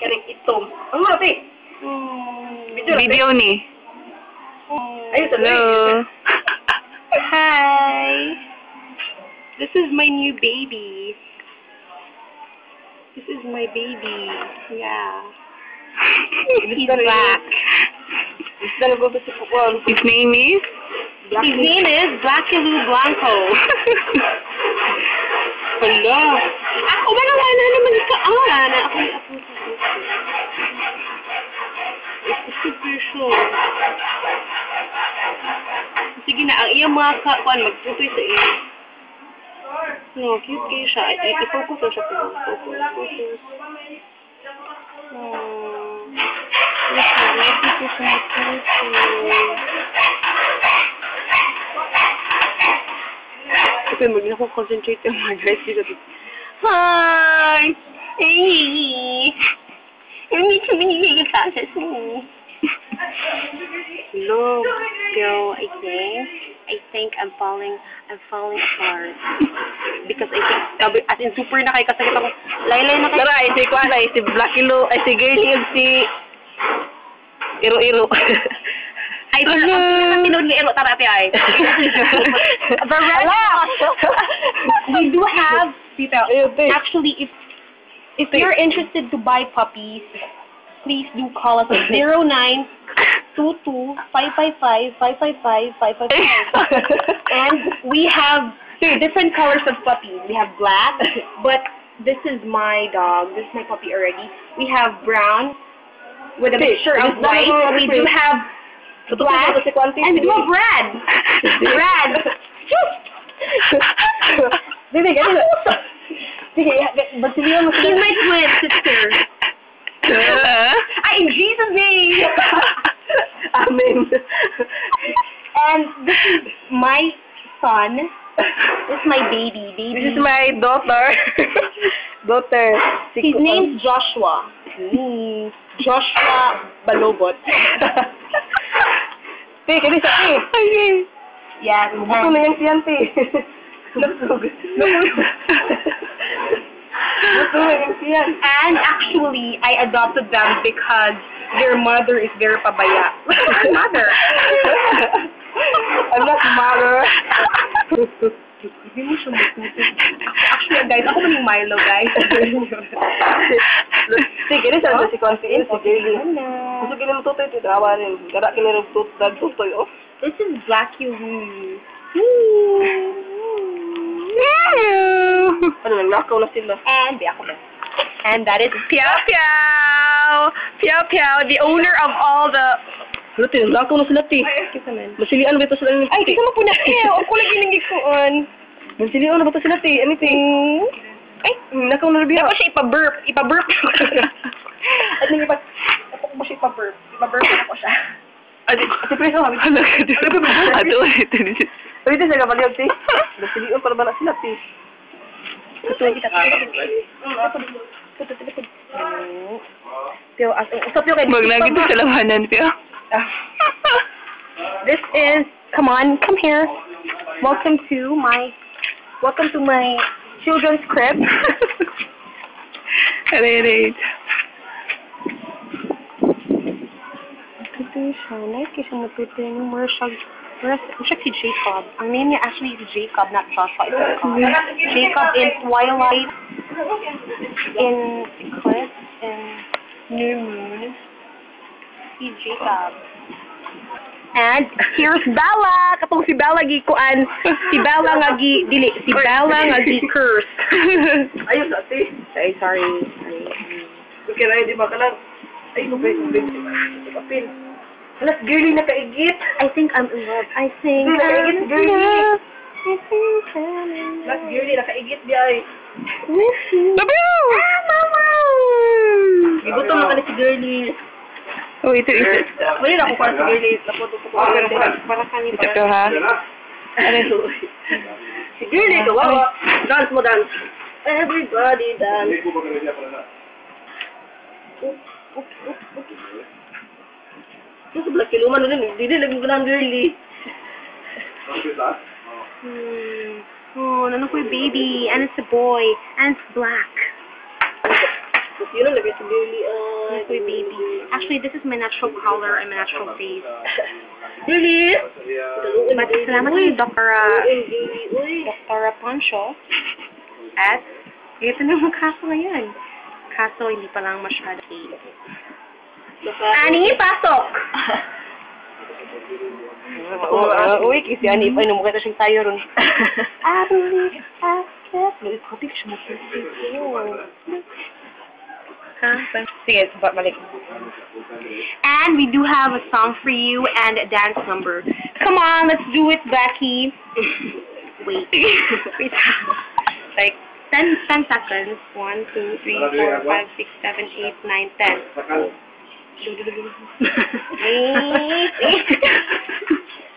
Karing itom. Ang mga, te. Video ni. Ayun, Hello. Hi. This is my new baby. This is my baby. Yeah. He's black. His name is? His name is Blackaloo Blanco. Hello. Ako ba naman na naman ikaw? Ako. It's super sure. Sige na, ang iyong mga magtutoy sa iyo. No, cute kayo siya. I-focus na siya po. Focus. Okay, magiging ako concentrate yung mga guys dito. Hi! Hey! Hindi siya binigay process mo. Hello. So, I think I'm falling apart. Because I think, as in super na kayo kasakit ako. Laylay na kayo. Tara, ay si Kuan, ay si Blackilo, ay si Girlie, at si Iro-Iro. Ay, ang tinod ni Iro, tara ate ay. The rest, we do have, actually, if you're interested to buy puppies, please do call us at 0922-555-555-555. And we have different colors of puppies. We have black, but this is my dog. This is my puppy already. We have brown with a mixture of white. We do have black, and we do have red. Red. She's my twin sister. In Jesus' name. Amen. And this is my son. This is my baby. This is my daughter. His name's Joshua. Joshua Balobot. Te, kani sa te. Ay, yes. Gusto na yung siyan, te. And actually, I adopted them because their mother is very pabaya. Look at my mother. I'm not mother. Actually, guys, ako man yung Milo, guys. Sige, rin saan si Confi? Sige, gusto kini mo tutoy, titrawa rin. Gara kini rin tutoy, oh. This is Blackaloo. Ano, naglakaw na sila. And that is Piao Piao! Piao Piao, the owner of all the... Ano, naglakaw na sila, ti. Masilian ba ito sila? Ay, di ka mo po na. Ako lang ginigikuan. Masilian na ba ito sila, ti? Anything? Ay, nakaw na rin. Dapat siya ipa-burp. At nang ako mo siya ipa-burp. Ipa-burp na ako siya. Ate, preso, habi. Ato, ito. Ito siya kapag ti. Masilian para ba na sila, ti? Pio, usap yung kay... Maglagi ito sa labanan, Pio. This is, come here. Welcome to my children's crib. Aray. Ito siya, nice kasi matutin. Mura siya si Jacob. Ang name niya actually is Jacob, not Joshua. Jacob in Twilight, in Eclipse, in New Moon. Si Jacob. And here's Bella. Katong si Bella gikuan. Si Bella nga curse. Ayun, ate. Ay, sorry. Okay na, di ba ka lang? Ay, kubay. Kapil. Alas, girly na kaigit. I think I'm in love. Alas, girly na kaigit di ay. Babiyo! Mama! Gigutom na ka na si girly. Oh, ito. Wala na ako para si girly. Para kami. Ito ha? Si girly, kawawa. Dance mo, dance. Everybody dance. Ito sa Blackilo man rin. Hindi lagi ko ng girly. Oh, nano ko yung baby. And it's a boy. And it's black. Yun ang lagay sa Lily. Uy, baby. Actually, this is my natural color and my natural face. Lily? But salamat kay Dr. Uy. Dr. Poncho. At, ito na yung kaso ngayon. Kaso, hindi pa lang masyado. Ani, pasok! Uy, kasi Ani, painom mo kita siyang tayo ron. I believe I can. Uy, kapit siya mo. Ha? Sige, balik. And we do have a song for you and a dance number. Come on, let's do it, Becky. Wait. Wait. Like 10 seconds. 1, 2, 3, 4, 5, 6, 7, 8, 9, 10.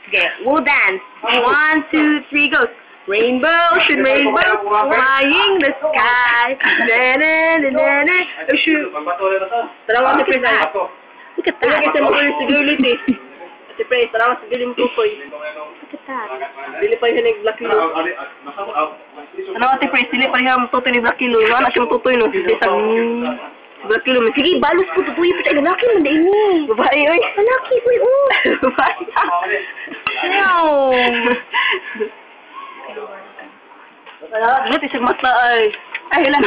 Okay, we'll dance. 1, 2, 3, go. Rainbows and rainbows flying the sky. Na-na-na-na-na. Oh, shoot. Salamat si Pres. Look at Ilagay that. sa mga si Girlit eh. Si Pres, salamat si Girlit mo tutoy. Look at that. Dili pa siya ni Black Kilo. Salamat si Pres, dili pa siya mo tutoy ni Black Kilo. Wala siya mo tutoy no. Dili sa Black Kilo. Sige, balos po tutoy pa siya. Lalaki man din ni. Babae, oy. Lalaki, uy, oh. Babae. No. Salamat isang mata ay. Ay, lang.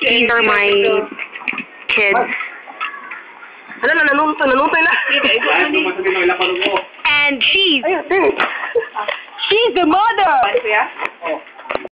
These are my kids. Hala na, nanuntay na. And she's the mother.